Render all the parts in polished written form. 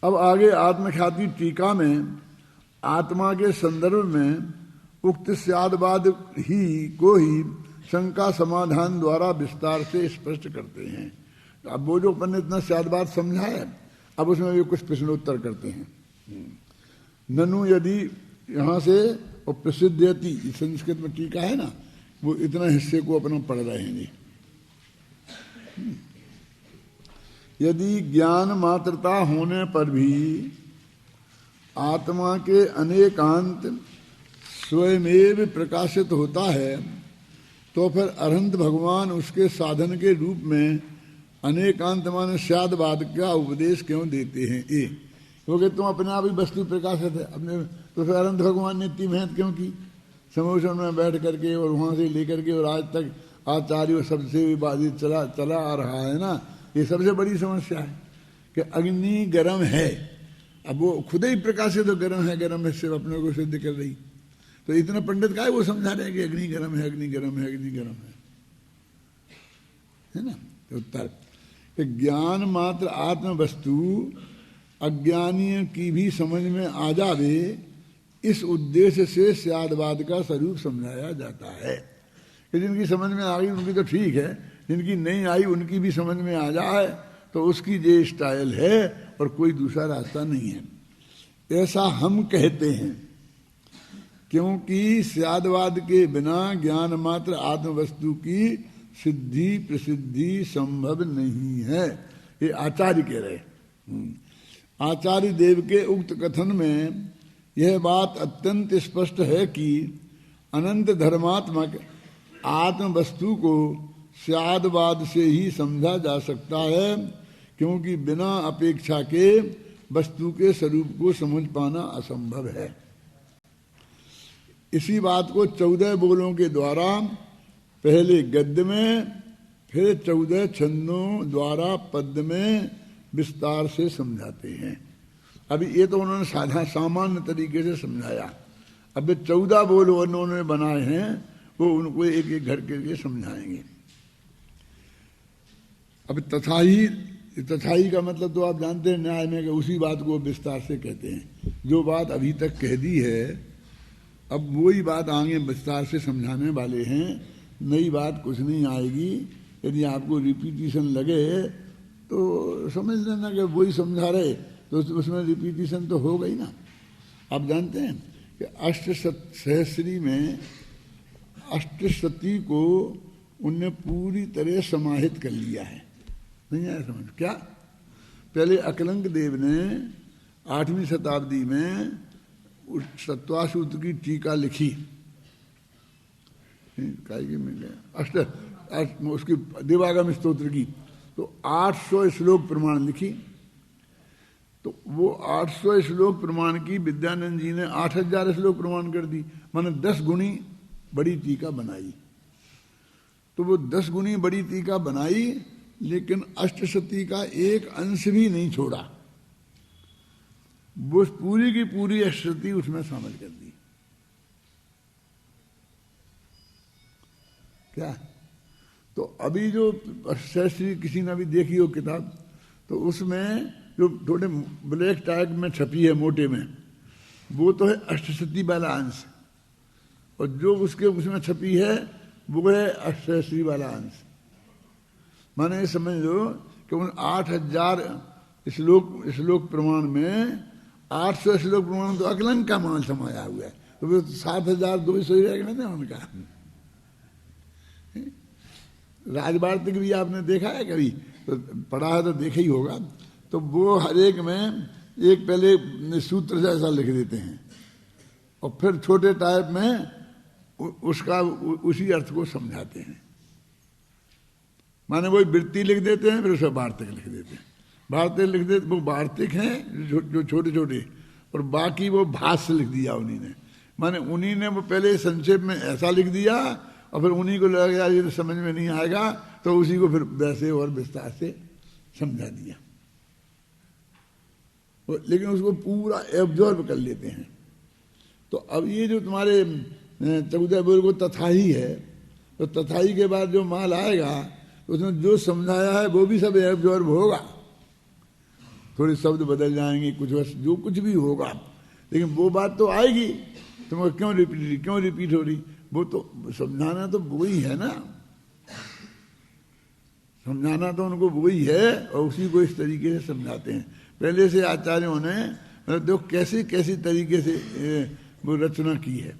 अब आगे आत्मख्याति टीका में आत्मा के संदर्भ में उक्त स्यादवाद ही को ही शंका समाधान द्वारा विस्तार से स्पष्ट करते हैं। तो अब वो जो अपन ने इतना स्यादवाद समझा है, अब उसमें भी कुछ प्रश्नोत्तर करते हैं। ननु यदि यहाँ से और प्रसिद्धयति संस्कृत में टीका है ना, वो इतना हिस्से को अपना पढ़ रहे हैं जी। यदि ज्ञान मात्रता होने पर भी आत्मा के अनेकांत स्वयमेव प्रकाशित होता है, तो फिर अरहंत भगवान उसके साधन के रूप में अनेकांत माने स्यादवाद का उपदेश क्यों देते हैं? क्योंकि तुम अपने आप ही वस्तु प्रकाशित है अपने, तो फिर अरहंत भगवान ने इतनी मेहनत क्यों की समोसन में बैठ करके और वहां से लेकर के और आज तक आचार्य सबसे विवादित चला आ रहा है ना। ये सबसे बड़ी समस्या है कि अग्नि गर्म है, अब वो खुद ही प्रकाशित तो गर्म है सिर्फ अपने को सिद्ध कर रही। तो इतना पंडित का है वो समझा रहे हैं कि अग्नि गर्म है, अग्नि गर्म है, अग्नि गर्म है ना। तो उत्तर ज्ञान मात्र आत्म वस्तु अज्ञानियों की भी समझ में आ जावे, इस उद्देश्य से स्यादवाद का स्वरूप समझाया जाता है कि जिनकी समझ में आ गई उनकी तो ठीक है, जिनकी नहीं आई उनकी भी समझ में आ जाए तो उसकी ये स्टाइल है और कोई दूसरा रास्ता नहीं है। ऐसा हम कहते हैं क्योंकि स्यादवाद के बिना ज्ञान मात्र आत्म वस्तु की सिद्धि प्रसिद्धि संभव नहीं है। ये आचार्य कह रहे। आचार्य देव के उक्त कथन में यह बात अत्यंत स्पष्ट है कि अनंत धर्मात्मक आत्म वस्तु को स्यादवाद से ही समझा जा सकता है, क्योंकि बिना अपेक्षा के वस्तु के स्वरूप को समझ पाना असंभव है। इसी बात को 14 बोलों के द्वारा पहले गद्य में फिर 14 छंदों द्वारा पद्य में विस्तार से समझाते हैं। अभी ये तो उन्होंने सामान्य तरीके से समझाया, अब 14 बोल उन्होंने बनाए हैं वो उनको एक एक घर के समझाएंगे। अब तथाही का मतलब तो आप जानते हैं न्याय में कि उसी बात को विस्तार से कहते हैं। जो बात अभी तक कह दी है अब वही बात आगे विस्तार से समझाने वाले हैं, नई बात कुछ नहीं आएगी। यदि आपको रिपीटिशन लगे तो समझ लेना कि वही समझा रहे, तो उसमें रिपीटिशन तो हो गई ना। आप जानते हैं कि अष्टसहस्री में अष्टशती को उनने पूरी तरह समाहित कर लिया है। नहीं आया समझ क्या? पहले अकलंक देव ने 8वीं शताब्दी में सत्वासूत्र की टीका लिखी, उसकी देवागम स्तोत्र की, तो 800 श्लोक प्रमाण लिखी। तो वो 800 श्लोक प्रमाण की विद्यानंद जी ने 8000 श्लोक प्रमाण कर दी, माने 10 गुणी बड़ी टीका बनाई। तो वो 10 गुणी बड़ी टीका बनाई, लेकिन अष्टशती का एक अंश भी नहीं छोड़ा, वो पूरी की पूरी अष्टशती उसमें शामिल कर दी। क्या? तो अभी जो अष्टशती किसी ने भी देखी हो किताब, तो उसमें जो थोड़े ब्लैक टाइप में छपी है मोटे में, वो तो है अष्टशती वाला अंश, और जो उसमें छपी है वो है अष्टशती वाला अंश। माने समझ लो कि उन 8000 श्लोक प्रमाण में 800 श्लोक प्रमाण तो अकलंक का माल समाया हुआ है, तो वो 7200 ही रह गए उनका। राजवार्तिक भी आपने देखा है कभी, तो पढ़ा है तो देखा ही होगा। तो वो हर एक में एक पहले सूत्र जैसा लिख देते हैं और फिर छोटे टाइप में उसका उसी अर्थ को समझाते हैं। माने वही वृत्ति लिख देते हैं, फिर उसका वार्तिक लिख देते हैं। वार्तिक लिख देते, वो वार्तिक हैं जो छोटे छोटे, और बाकी वो भाष्य लिख दिया उन्हीं ने। माने उन्हीं ने वो पहले संक्षेप में ऐसा लिख दिया और फिर उन्हीं को लगा ये तो समझ में नहीं आएगा, तो उसी को फिर वैसे और विस्तार से समझा दिया। लेकिन उसको पूरा एब्जॉर्ब कर लेते हैं। तो अब ये जो तुम्हारे 14 बोल को तथाही है, तो तथाही के बाद जो माल आएगा उसमें जो समझाया है वो भी सब एब्जॉर्ब होगा। थोड़े शब्द बदल जाएंगे, कुछ वर्ष जो कुछ भी होगा, लेकिन वो बात तो आएगी। तुमको क्यों रिपीट हो रही? वो तो समझाना तो वही है ना, समझाना तो उनको वही है, और उसी को इस तरीके से समझाते हैं। पहले से आचार्यों ने मतलब देखो कैसे कैसे तरीके से वो रचना की है।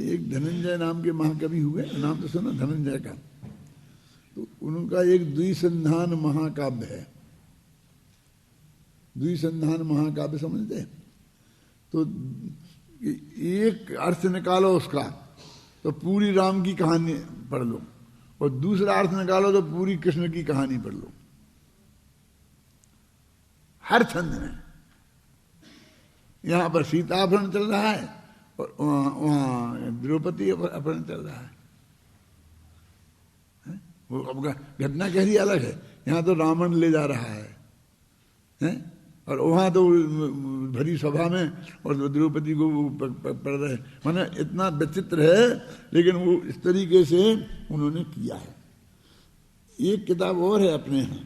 एक धनंजय नाम के महाकवि हुए, नाम तो सुना धनंजय का, तो उनका एक द्विसंधान महाकाव्य है। द्विसंधान महाकाव्य समझते हैं? तो एक अर्थ निकालो उसका तो पूरी राम की कहानी पढ़ लो, और दूसरा अर्थ निकालो तो पूरी कृष्ण की कहानी पढ़ लो, हर छंद में। यहां पर सीता अपहरण चल रहा है और वहां द्रौपदी अपहरण चल रहा है। वो अब घटना कह रही अलग है, यहां तो रावण ले जा रहा है? और वहां तो भरी सभा में और द्रौपदी को पढ़ रहे, माने इतना विचित्र है, लेकिन वो इस तरीके से उन्होंने किया है। एक किताब और है अपने यहाँ,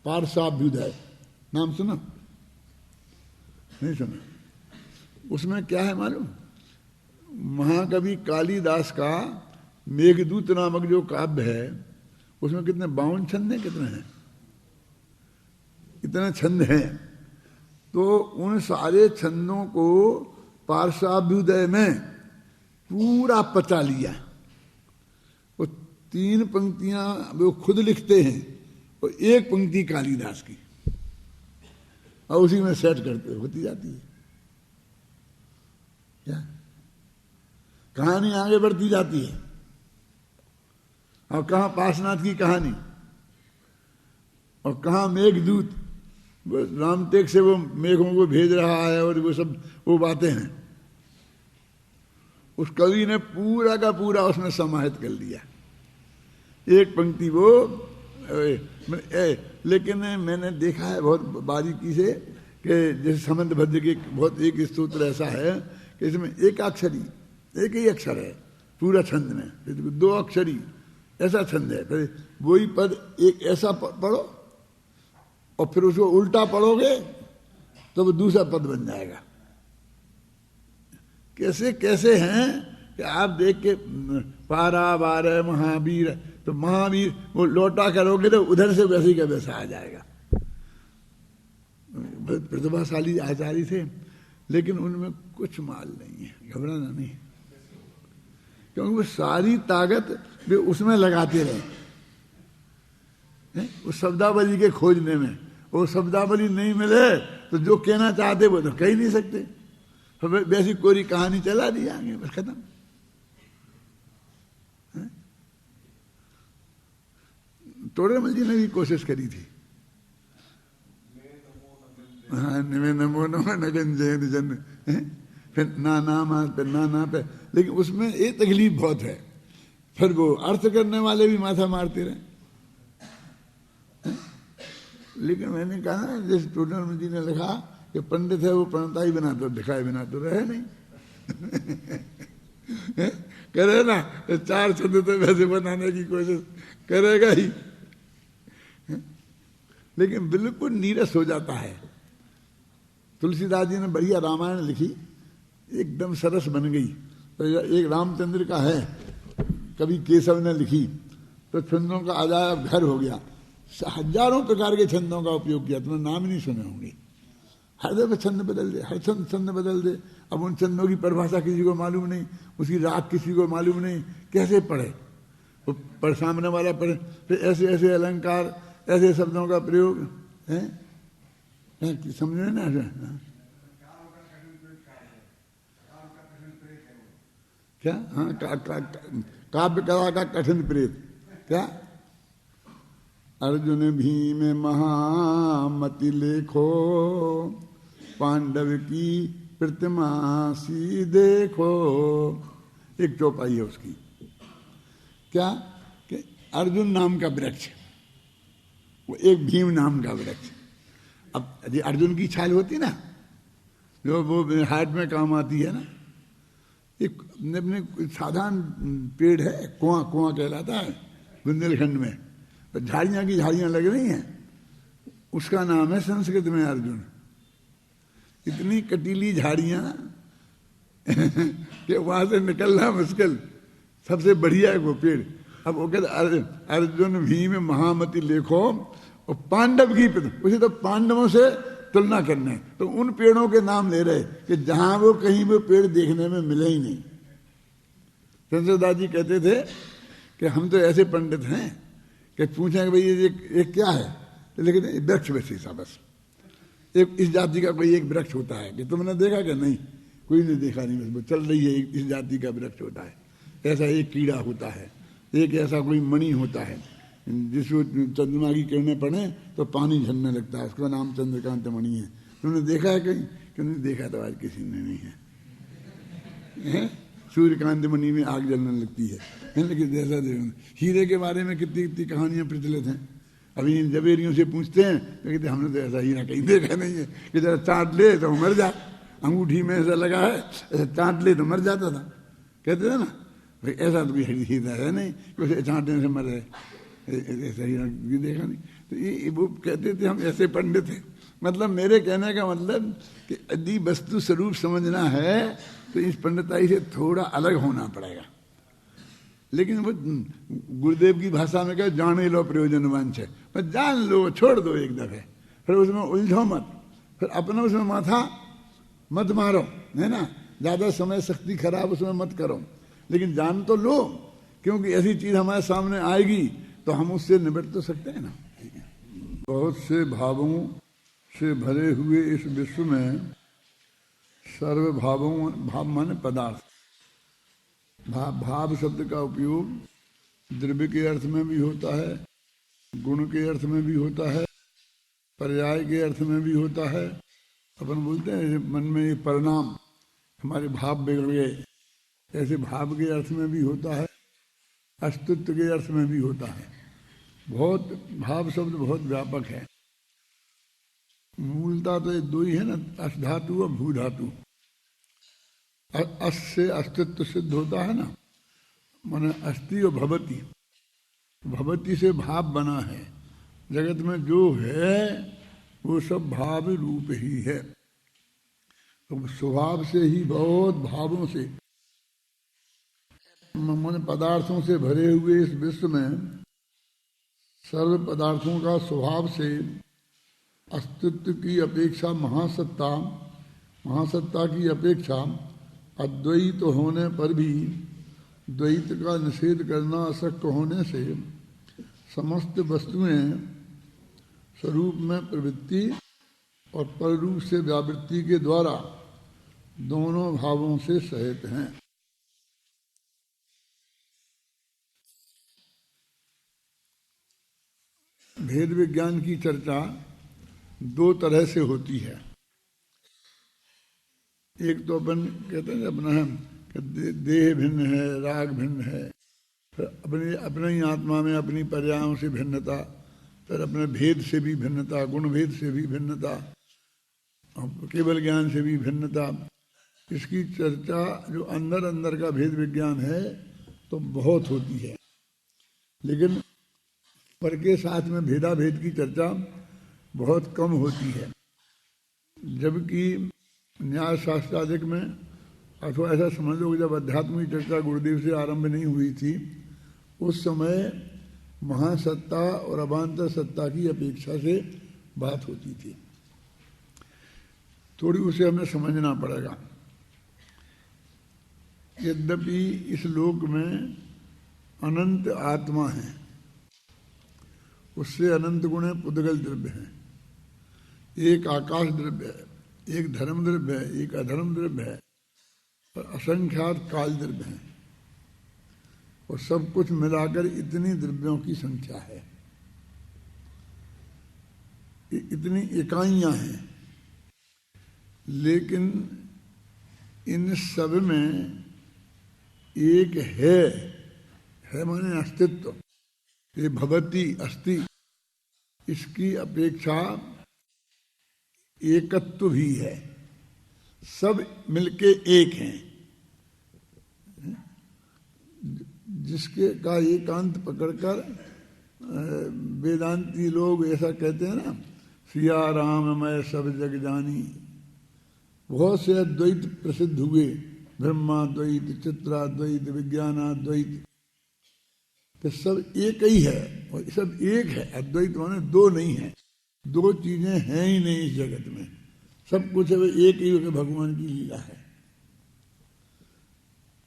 पारसाभ्युदय, नाम सुना? नहीं सुना? उसमें क्या है मालूम? महाकवि कालिदास का मेघदूत नामक जो काव्य है, उसमें कितने 52 छंद हैं, कितने हैं? इतने छंद हैं। तो उन सारे छंदों को पारसाभ्युदय में पूरा पचा लिया। वो 3 पंक्तियां वो खुद लिखते हैं और 1 पंक्ति कालिदास की, और उसी में सेट करते होती जाती है। क्या कहानी आगे बढ़ती जाती है। और कहाँ पार्श्वनाथ की कहानी, और कहाँ मेघदूत रामटेक से वो मेघों को भेज रहा है, और वो सब वो बातें हैं। उस कवि ने पूरा का पूरा उसमें समाहित कर लिया, 1 पंक्ति वो। लेकिन मैंने देखा है बहुत बारीकी से कि जैसे समंत भद्र के बहुत एक स्तोत्र ऐसा है कि इसमें एक ही अक्षर है पूरा छंद में, 2 अक्षरी ऐसा छंद है। फिर वही पद एक ऐसा पढ़ो और फिर उसको उल्टा पढ़ोगे तो वो दूसरा पद बन जाएगा। कैसे कैसे हैं कि आप देख के पारा बारह महावीर, तो महावीर वो लौटा करोगे तो उधर से वैसे का वैसा आ जाएगा। प्रतिभाशाली आचार्य थे, लेकिन उनमें कुछ माल नहीं है, घबराना नहीं, क्योंकि वो सारी ताकत वे उसमें लगाते रहे, उस शब्दावली के खोजने में। वो शब्दावली नहीं मिले तो जो कहना चाहते वो तो कह ही नहीं सकते, वैसी कोरी कहानी चला दी आगे, बस खत्म। तोड़ेमल जी ने भी कोशिश करी थी, हाँ, निवे नमो नमो नगन जय जन, फिर ना पे, लेकिन उसमें एक तकलीफ बहुत है। फिर वो अर्थ करने वाले भी माथा मारते रहे। लेकिन मैंने कहा ना, जैसे तोड़ेमल जी ने लिखा कि पंडित है वो प्रणता ही बना तो दिखाए बिना तो रहे नहीं। करे ना 4 छंद तो वैसे बनाने की कोशिश करेगा ही, लेकिन बिल्कुल नीरस हो जाता है। तुलसीदास जी ने बढ़िया रामायण लिखी, एकदम सरस बन गई। तो एक रामचंद्र का है, कभी केशव ने लिखी, तो छंदों का अजायब घर हो गया। हजारों प्रकार के छंदों का उपयोग किया, तुमने नाम नहीं सुने होंगे। हर दफे छंद बदल दे, हर छंद बदल दे। अब उन छंदों की परिभाषा किसी को मालूम नहीं, उसकी राग किसी को मालूम नहीं, कैसे पढ़े? वो सामने वाला पढ़े, फिर ऐसे ऐसे अलंकार, ऐसे शब्दों का प्रयोग है, समझ में ना? क्या? हाँ, काव्य कला का कठिन प्रेत। क्या? अर्जुन भीम महामति लेखो, पांडव की प्रतिमा सी देखो। एक चौपाई है उसकी। क्या? कि अर्जुन नाम का वृक्ष, वो एक भीम नाम का वृक्ष। अब यदि अर्जुन की छाल होती ना, जो वो हार्ट में काम आती है ना, एक अपने साधारण पेड़ है, कुआं कहलाता है बुंदेलखंड में, तो झाड़ियाँ की झाड़ियाँ लग रही हैं, उसका नाम है संस्कृत में अर्जुन। इतनी कटीली झाड़ियां कि वहां से निकलना मुश्किल, सबसे बढ़िया है वो पेड़। अब वो कहते अर्जुन भीम महामति लेखो, और पांडव की उसे तो पांडवों से तुलना करना है, तो उन पेड़ों के नाम ले रहे कि जहां वो कहीं वो पेड़ देखने में मिले ही नहीं। चंद्रदास जी कहते थे कि हम तो ऐसे पंडित हैं कि पूछें भाई ये क्या है, लेकिन वृक्ष वैसे सा बस, एक इस जाति का कोई एक वृक्ष होता है कि तुमने देखा क्या? नहीं, कोई ने देखा नहीं, बस वो चल रही है, इस जाति का वृक्ष होता है। ऐसा एक कीड़ा होता है, एक ऐसा कोई मणि होता है जिसको चंद्रमा की किरणें पड़े तो पानी झरने लगता है, उसका नाम चंद्रकांत मणि है। तुमने देखा है कहीं? क्यों नहीं देखा? तो आज किसी ने नहीं है। सूर्यकांत मणि में आग जलने लगती है, लेकिन जैसा हीरे के बारे में कितनी कितनी कहानियां प्रचलित हैं। अभी इन जवेरियों से पूछते हैं तो कहते हमने तो ऐसा हीरा कहीं देखा नहीं है, कि जरा चाट ले तो मर जा, अंगूठी में ऐसा लगा है, ऐसा चाट ले तो मर जाता था, कहते थे ना भाई ऐसा तो कोई हीरा है नहीं कि उसे चाटने से मर रहे, ऐसा हीरा देखा नहीं। तो ये वो कहते थे हम ऐसे पंडित हैं। मतलब मेरे कहने का मतलब कि यदि वस्तु स्वरूप समझना है तो इस पंडिताई से थोड़ा अलग होना पड़ेगा। लेकिन वो गुरुदेव की भाषा में क्या, जाने लो प्रयोजनवान है, बस जान लो, छोड़ दो एक दफे, फिर उसमें उलझो मत, फिर अपना उसमें माथा मत मारो, है ना, ज्यादा समय शक्ति खराब उसमें मत करो, लेकिन जान तो लो, क्योंकि ऐसी चीज हमारे सामने आएगी तो हम उससे निपट तो सकते हैं ना। बहुत से भावों से भरे हुए इस विश्व में सर्व भावों, भाव माने पदार्थ, भाव शब्द का उपयोग द्रव्य के अर्थ में भी होता है, गुण के अर्थ में भी होता है, पर्याय के अर्थ में भी होता है। अपन बोलते हैं मन में ये परिणाम, हमारे भाव बिगड़ गए, ऐसे भाव के अर्थ में भी होता है, अस्तित्व के अर्थ में भी होता है। बहुत भाव शब्द बहुत व्यापक है। मूलता तो ये दो ही है ना, अस धातु और भू धातु। अस से अस्तित्व सिद्ध होता है ना, माने अस्ति और भवति, भवति से भाव बना है। जगत में जो है वो सब भाव रूप ही है। तो स्वभाव से ही बहुत भावों से, माने पदार्थों से भरे हुए इस विश्व में सर्व पदार्थों का स्वभाव से अस्तित्व की अपेक्षा महासत्ता, महासत्ता की अपेक्षा अद्वैत होने पर भी द्वैत का निषेध करना अशक्य होने से समस्त वस्तुएं स्वरूप में प्रवृत्ति और पररूप से व्यावृत्ति के द्वारा दोनों भावों से सहित हैं। भेद विज्ञान की चर्चा दो तरह से होती है। एक तो अपन कहते हैं अपना देह भिन्न है, राग भिन्न है, फिर अपने ही आत्मा में अपनी पर्यायों से भिन्नता, फिर अपने भेद से भी भिन्नता, गुण भेद से भी भिन्नता, केवल ज्ञान से भी भिन्नता। इसकी चर्चा जो अंदर अंदर का भेद विज्ञान है तो बहुत होती है, लेकिन पर के साथ में भेदा भेद की चर्चा बहुत कम होती है। जबकि न्याय शास्त्रादिक में, अथवा ऐसा समझ लो जब अध्यात्म की चर्चा गुरुदेव से आरंभ नहीं हुई थी, उस समय महासत्ता और अवान्तर सत्ता की अपेक्षा से बात होती थी। थोड़ी उसे हमें समझना पड़ेगा। यद्यपि इस लोक में अनंत आत्मा है, उससे अनंत गुण पुद्गल द्रव्य हैं, एक आकाश द्रव्य है, एक धर्म द्रव्य है, एक अधर्म द्रव्य है, और असंख्यात काल द्रव्य हैं, और सब कुछ मिलाकर इतनी द्रव्यों की संख्या है, इतनी इकाइयां हैं। लेकिन इन सब में एक है माने अस्तित्व, ये भवती अस्ति, इसकी अपेक्षा एकत्व भी है, सब मिलके एक हैं। जिसके का एकांत पकड़कर वेदांती लोग ऐसा कहते हैं ना, सिया राम मैं सब जग जानी। बहुत से अद्वैत प्रसिद्ध हुए, ब्रह्माद्वैत, चित्राद्वैत, विज्ञानाद्वैत, तो सब एक ही है और सब एक है। अद्वैत माने दो नहीं है, दो चीजें हैं ही नहीं इस जगत में, सब कुछ है एक ही भगवान की लीला है,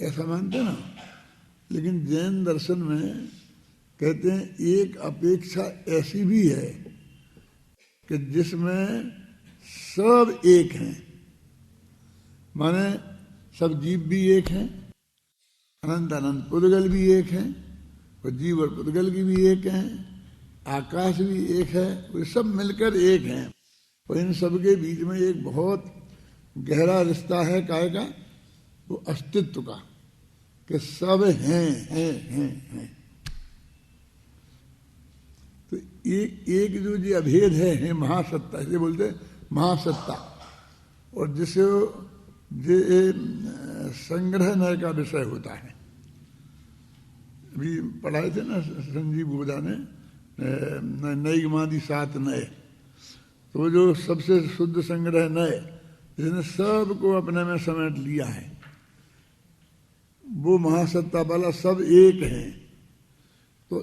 ऐसा मानते ना। लेकिन जैन दर्शन में कहते हैं एक अपेक्षा ऐसी भी है कि जिसमें सब एक हैं, माने सब जीव भी एक हैं, अनंत अनंत पुद्गल भी एक हैं, और जीव और पुद्गल की भी एक हैं, आकाश भी एक है, वो सब मिलकर एक हैं। और इन सब के बीच में एक बहुत गहरा रिश्ता है, काय का? वो अस्तित्व का, कि सब हैं। तो एक जो जी अभेद है महासत्ता, इसे बोलते हैं महासत्ता। और जिसे ये संग्रह नय का विषय होता है, अभी पढ़ाए थे ना संजीव ओझा ने, नई मादी 7 नए, तो जो सबसे शुद्ध संग्रह नय, जिसने सबको अपने में समेट लिया है, वो महासत्ता वाला सब एक है। तो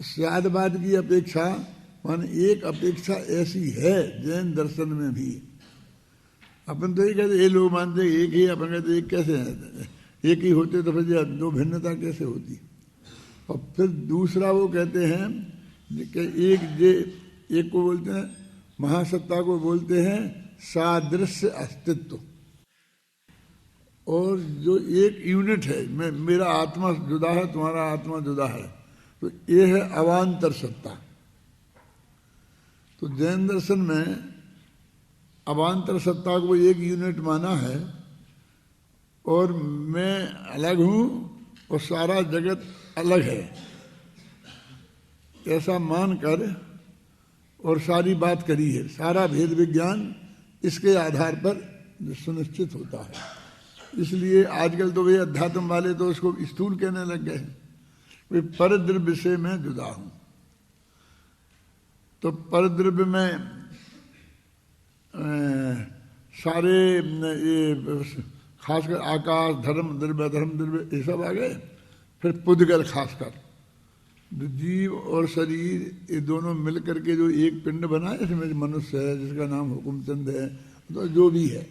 स्यादवाद की अपेक्षा माने एक अपेक्षा ऐसी है जैन दर्शन में भी। अपन तो ये कहते ये लोग मानते एक ही, अपन कहते एक कैसे है, एक ही होते तो फिर दो भिन्नता कैसे होती। और फिर दूसरा वो कहते हैं कि एक को बोलते हैं महासत्ता को बोलते हैं सादृश्य अस्तित्व। और जो एक यूनिट है, मेरा आत्मा जुदा है, तुम्हारा आत्मा जुदा है, तो ये है अवान्तर सत्ता। तो जैन दर्शन में अवान्तर सत्ता को एक यूनिट माना है, और मैं अलग हूं और सारा जगत अलग है, ऐसा मानकर और सारी बात करी है। सारा भेद विज्ञान इसके आधार पर सुनिश्चित होता है। इसलिए आजकल तो वे अध्यात्म वाले तो उसको स्थूल कहने लग गए हैं, वे परद्रव्य से मैं जुदा हूं। तो परद्रव्य में सारे ये खासकर आकाश, धर्म द्रव्य, अधर्म द्रव्य, ये सब आ गए। फिर पुद्गल, खासकर जीव और शरीर, ये दोनों मिलकर के जो एक पिंड बना है, इसमें मनुष्य है जिसका नाम हुकुमचंद है, तो जो भी है,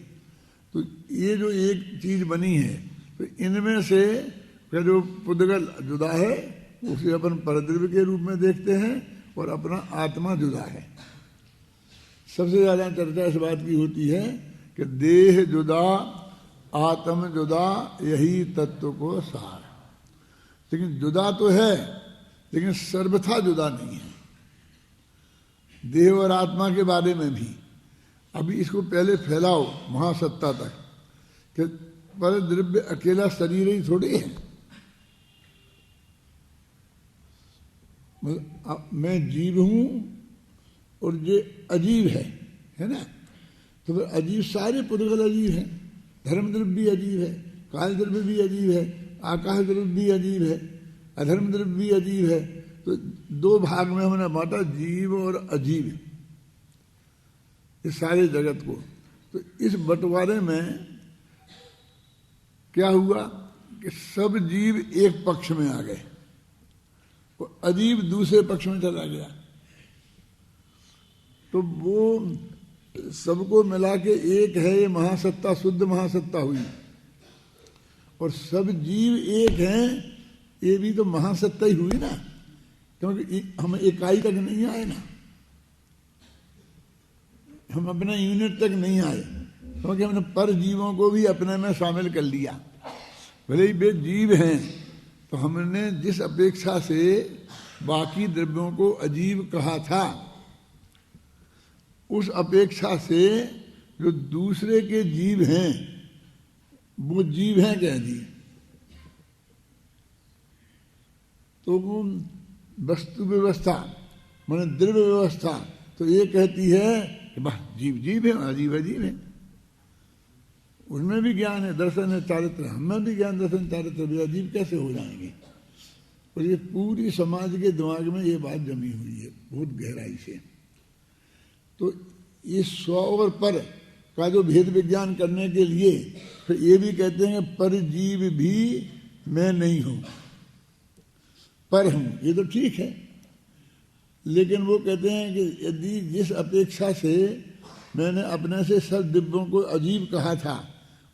तो ये जो एक चीज बनी है, तो इनमें से जो पुद्गल जुदा है उसे अपन परद्रव्य के रूप में देखते हैं, और अपना आत्मा जुदा है। सबसे ज्यादा चर्चा इस बात की होती है कि देह जुदा, आत्म जुदा, यही तत्व को सार। लेकिन जुदा तो है, लेकिन सर्वथा जुदा नहीं है। देह और आत्मा के बारे में भी अभी इसको पहले फैलाओ महासत्ता तक, कि पर द्रव्य अकेला शरीर ही थोड़ी है। मैं जीव हूं और ये अजीब है ना। तो फिर अजीब, सारे पुद्गल अजीब हैं, धर्म द्रव्य भी अजीब है, काल द्रव्य भी अजीब है, आकाश द्रव्य भी अजीब है, अधर्म द्रव्य भी अजीब है। तो दो भाग में हमने बांटा, जीव और अजीब, इस सारे जगत को। तो इस बंटवारे में क्या हुआ कि सब जीव एक पक्ष में आ गए और अजीब दूसरे पक्ष में चला गया। तो वो सबको मिला के एक है, ये महासत्ता, शुद्ध महासत्ता हुई। और सब जीव एक हैं, ये भी तो महासत्ता ही हुई ना, क्योंकि हम इकाई तक नहीं आए ना, हम अपने यूनिट तक नहीं आए, क्योंकि हमने पर जीवों को भी अपने में शामिल कर लिया। भले ही वे जीव हैं, तो हमने जिस अपेक्षा से बाकी द्रव्यों को अजीब कहा था, उस अपेक्षा से जो दूसरे के जीव हैं वो जीव हैं क्या जी? तो वो वस्तु व्यवस्था माने द्रव्य व्यवस्था तो ये कहती है कि बस जीव जीव है, अजीब अजीब है। उनमें भी ज्ञान है, दर्शन है, चारित्र, हमें भी ज्ञान, दर्शन, चारित्र, भी अजीब कैसे हो जाएंगे? और ये पूरी समाज के दिमाग में ये बात जमी हुई है बहुत गहराई से। तो ये स्व और पर का जो भेद विज्ञान करने के लिए फिर ये भी कहते हैं पर जीव भी मैं नहीं हूं, पर हूं, ये तो ठीक है। लेकिन वो कहते हैं कि यदि जिस अपेक्षा से मैंने अपने से सब दिव्यों को अजीब कहा था,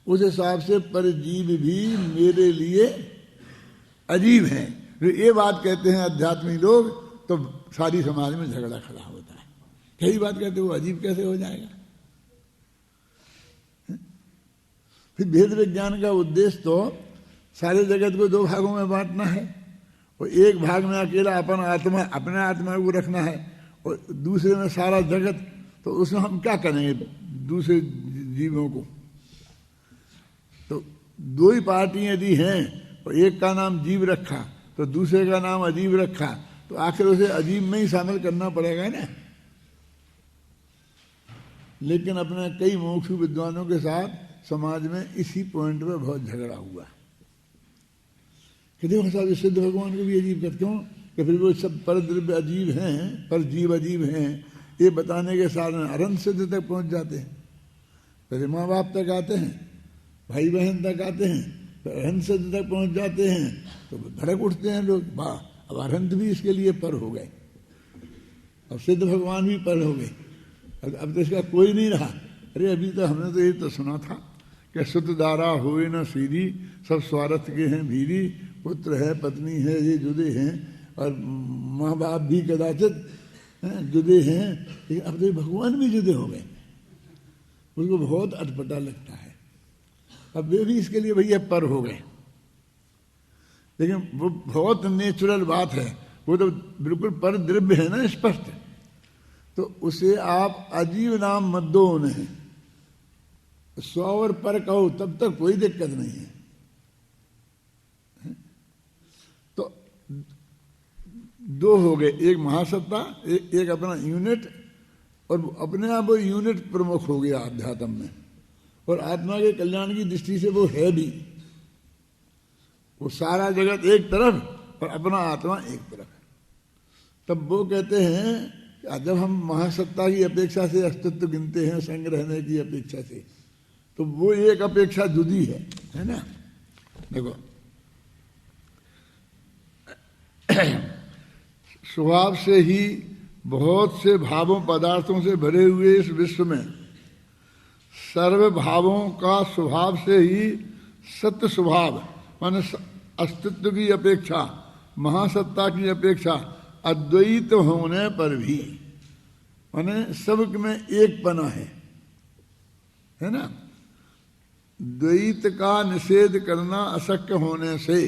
उस हिसाब से पर जीव भी मेरे लिए अजीब हैं, ये बात कहते हैं अध्यात्मी लोग, तो सारी समाज में झगड़ा खड़ा होता है। यही बात कहते हैं वो अजीब कैसे हो जाएगा। फिर भेद विज्ञान का उद्देश्य तो सारे जगत को दो भागों में बांटना है, और एक भाग में अकेला अपन आत्मा, अपने आत्मा को रखना है, और दूसरे में सारा जगत। तो उसमें हम क्या करेंगे दूसरे जीवों को? तो दो ही पार्टी यदि हैं और एक का नाम जीव रखा तो दूसरे का नाम अजीब रखा, तो आखिर उसे अजीब में ही शामिल करना पड़ेगा ना। लेकिन अपने कई मोक्षु विद्वानों के साथ समाज में इसी पॉइंट पे बहुत झगड़ा हुआ कि देखो साहब सिद्ध भगवान को भी अजीब करते हो कि फिर वो सब पर द्रव्य अजीब हैं, पर जीव अजीब हैं, ये बताने के साथ अनंत सिद्ध तक पहुंच जाते हैं। पहले माँ बाप तक आते हैं, भाई बहन तक आते हैं, फिर अनंत सिद्ध तक पहुंच जाते हैं, तो भड़क उठते हैं लोग, वाह अब अनंत भी इसके लिए पर हो गए, अब सिद्ध भगवान भी पर हो गए, अब तो इसका कोई नहीं रहा। अरे अभी तो हमने तो ये तो सुना था कि सुत दारा होए न सीधी, सब स्वार्थ के हैं भीरी, पुत्र है पत्नी है ये जुदे हैं, और माँ बाप भी कदाचित जुदे हैं, लेकिन अब तो भगवान भी जुदे हो गए। उसको बहुत अटपटा लगता है। अब वे भी इसके लिए भैया पर हो गए, लेकिन वो बहुत नेचुरल बात है, वो तो बिल्कुल पर द्रव्य है ना स्पष्ट, तो उसे आप अजीब नाम मत दो उन्हें, स्व और पर कहो तब तक कोई दिक्कत नहीं है। तो दो हो गए, एक महासत्ता, एक अपना यूनिट, और अपने आप वो यूनिट प्रमुख हो गया अध्यात्म में, और आत्मा के कल्याण की दृष्टि से वो है भी। वो सारा जगत एक तरफ और अपना आत्मा एक तरफ है। तब वो कहते हैं जब हम महासत्ता की अपेक्षा से अस्तित्व गिनते हैं, संग रहने की अपेक्षा से, तो वो एक अपेक्षा जुदी है ना। देखो स्वभाव से ही बहुत से भावों पदार्थों से भरे हुए इस विश्व में सर्व भावों का स्वभाव से ही सत्य स्वभाव माने अस्तित्व की अपेक्षा, महासत्ता की अपेक्षा अद्वैत होने पर भी माने सब में एक पना है ना। द्वैत का निषेध करना अशक्य होने से,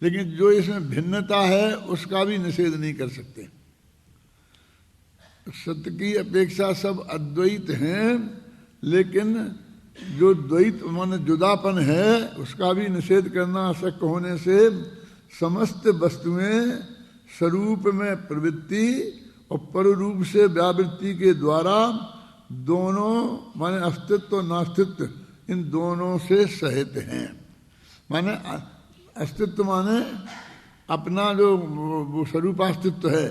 लेकिन जो इसमें भिन्नता है उसका भी निषेध नहीं कर सकते। सत्य की अपेक्षा सब अद्वैत हैं, लेकिन जो द्वैत माने जुदापन है उसका भी निषेध करना अशक्य होने से समस्त वस्तुएं स्वरूप में प्रवृत्ति और पर रूप से व्यावृत्ति के द्वारा दोनों माने अस्तित्व नास्तित्व इन दोनों से सहित हैं। माने अस्तित्व माने अपना जो स्वरूपास्तित्व है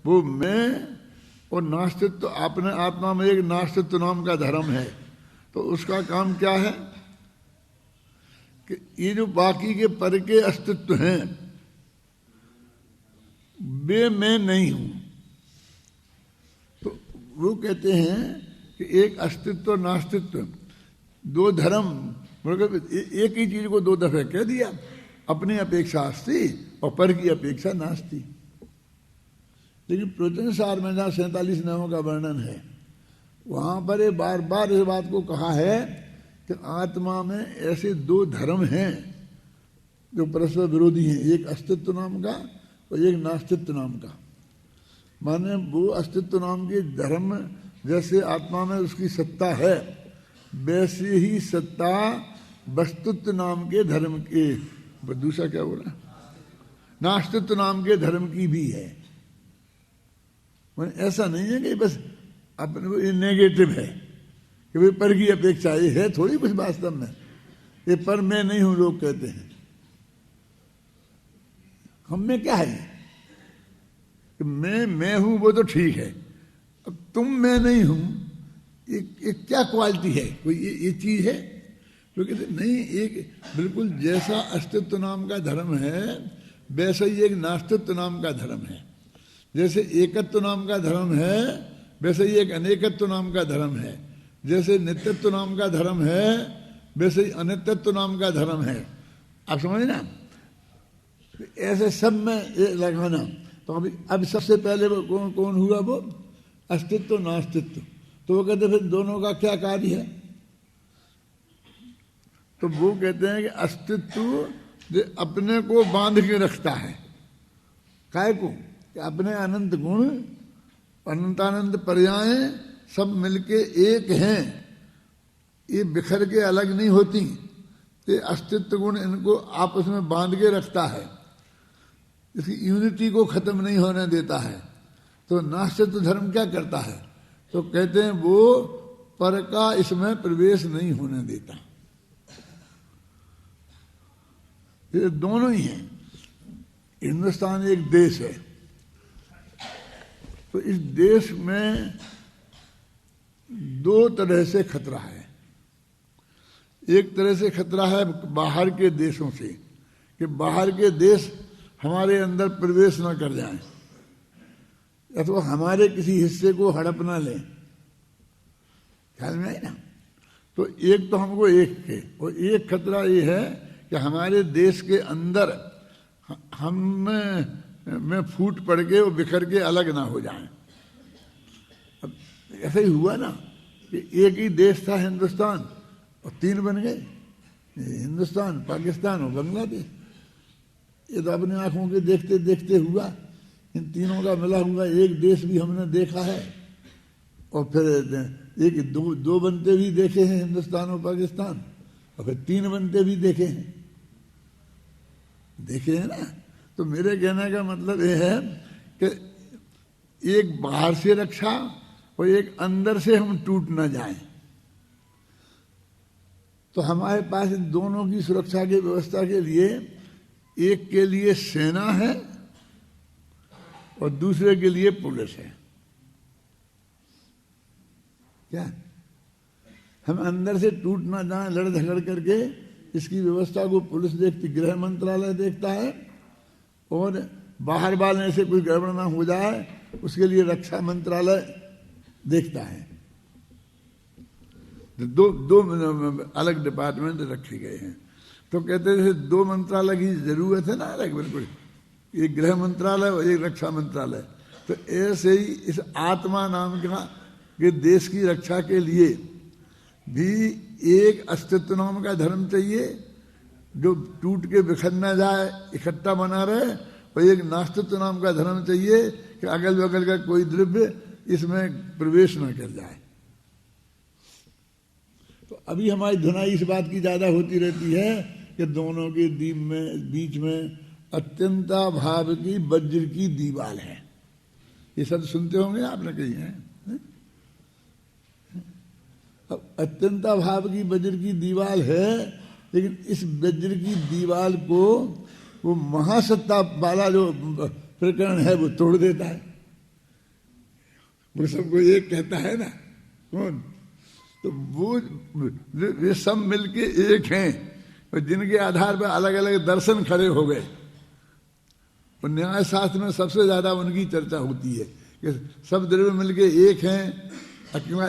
वो मैं, और नास्तित्व अपने आत्मा में एक नास्तित्व नाम का धर्म है। तो उसका काम क्या है कि ये जो बाकी के पर के अस्तित्व हैं वे मैं नहीं हूं। तो वो कहते हैं कि एक अस्तित्व और नास्तित्व दो धर्म, मतलब एक ही चीज को दो दफे कह दिया, अपनी अपेक्षा अस्ति और पर की अपेक्षा नास्ति। लेकिन प्रवचन सार में जहाँ 47 नामों का वर्णन है वहां पर ये बार बार इस बात को कहा है कि आत्मा में ऐसे दो धर्म हैं जो परस्पर विरोधी हैं, एक अस्तित्व नाम का और एक नास्तित्व नाम का। माने वो अस्तित्व नाम के धर्म जैसे आत्मा में उसकी सत्ता है, वैसे ही सत्ता वस्तुत्व नाम के धर्म के, दूसरा क्या बोला, नास्तित्व नाम के धर्म की भी है। ऐसा नहीं है कि बस अपने को ये नेगेटिव है कि भाई पर की अपेक्षा, ये है थोड़ी कुछ वास्तव में, ये पर मैं नहीं हूं लोग कहते हैं। हम में क्या है कि मैं हूं वो तो ठीक है, अब तुम मैं नहीं हूं एक क्या क्वालिटी है, कोई ये चीज है? तो कहते नहीं, एक बिल्कुल जैसा अस्तित्व नाम का धर्म है वैसा ही एक नास्तित्व नाम का धर्म है। जैसे एकत्व नाम का धर्म है वैसे ही एक अनेकत्व नाम का धर्म है। जैसे नित्यत्व नाम का धर्म है वैसे ही अनित्यत्व नाम का धर्म है। आप समझे ना? ऐसे सब में ये लगाना। तो अब सबसे पहले वो कौन हुआ? वो अस्तित्व नास्तित्व। तो वो कहते फिर दोनों का क्या कार्य है? तो वो कहते हैं कि अस्तित्व जो अपने को बांध के रखता है, काय को? कि अपने अनंत गुण अनंतानंद पर्याय सब मिलके एक हैं, ये बिखर के अलग नहीं होती। ये अस्तित्व गुण इनको आपस में बांध के रखता है, इसकी यूनिटी को खत्म नहीं होने देता है। तो नास्तित्व धर्म क्या करता है? तो कहते हैं वो पर का इसमें प्रवेश नहीं होने देता। ये दोनों ही हैं। हिंदुस्तान एक देश है, तो इस देश में दो तरह से खतरा है। एक तरह से खतरा है बाहर के देशों से, कि बाहर के देश हमारे अंदर प्रवेश न कर जाएं, या तो हमारे किसी हिस्से को हड़प ना लें। ख्याल में आई ना? तो एक तो हमको एक के, और एक खतरा ये है कि हमारे देश के अंदर हम में फूट पड़ के वो बिखर के अलग ना हो जाएं। अब ऐसा ही हुआ ना कि एक ही देश था हिंदुस्तान, और तीन बन गए, हिंदुस्तान, पाकिस्तान और बांग्लादेश। ये तो अपने आंखों के देखते देखते हुआ। इन तीनों का मिला हुआ एक देश भी हमने देखा है, और फिर एक दो बनते भी देखे हैं, हिंदुस्तान और पाकिस्तान, और फिर तीन बनते भी देखे हैं ना। तो मेरे कहने का मतलब ये है कि एक बाहर से रक्षा और एक अंदर से हम टूट ना जाएं। तो हमारे पास इन दोनों की सुरक्षा की व्यवस्था के लिए एक के लिए सेना है और दूसरे के लिए पुलिस है। क्या हम अंदर से टूट ना जाए लड़ झगड़ करके, इसकी व्यवस्था को पुलिस देखती, गृह मंत्रालय देखता है, और बाहर वाले से कोई गड़बड़ ना हो जाए उसके लिए रक्षा मंत्रालय देखता है। दो अलग डिपार्टमेंट रखे गए हैं। तो कहते थे दो मंत्रालय की जरूरत है ना अलग, बिल्कुल, एक गृह मंत्रालय और एक रक्षा मंत्रालय। तो ऐसे ही इस आत्मा नाम के देश की रक्षा के लिए भी एक अस्तित्व नाम का धर्म चाहिए जो टूट के बिखर ना जाए, इकट्ठा बना रहे, और एक नास्तित्व नाम का धर्म चाहिए कि अगल बगल का कोई द्रव्य इसमें प्रवेश न कर जाए। तो अभी हमारी धुनाई इस बात की ज्यादा होती रहती है कि दोनों के बीच में अत्यंता भाव की वज्र की दीवार है। ये शब्द सुनते होंगे आपने, कहीं है? अब अत्यंता भाव की वज्र की दीवार है, लेकिन इस वज्र की दीवार को वो महासत्ता वाला जो प्रकरण है वो तोड़ देता है। वो सबको एक कहता है ना, कौन? तो वो वे सब मिलके एक हैं, और जिनके आधार पर अलग अलग दर्शन खड़े हो गए। और न्याय शास्त्र में सबसे ज्यादा उनकी चर्चा होती है कि सब द्रव्य मिलके एक हैं। अकेला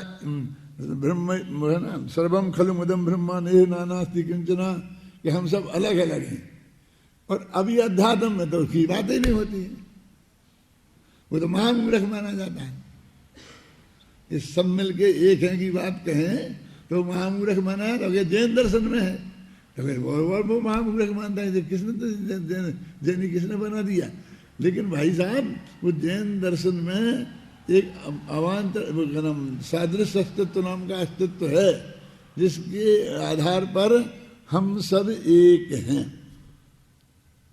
ब्रह्म सर्वम खलु मुदम ब्रह्मा नेह नानास्ति किंचना, कि हम सब अलग अलग हैं। और अभी अध्यात्म में तो उसकी बातें नहीं होती है, वो तो महामूर्ख माना जाता है। ये सब मिलके एक है की बात कहें तो महामूर्ख माना है। तो जैन दर्शन में है तो फिर वो महामूर्ख मानता है। किसने तो जैनी किसने बना दिया? लेकिन भाई साहब, वो जैन दर्शन में एक अवान्तर सादृश्य अस्तित्व नाम का अस्तित्व है, जिसके आधार पर हम सब एक हैं।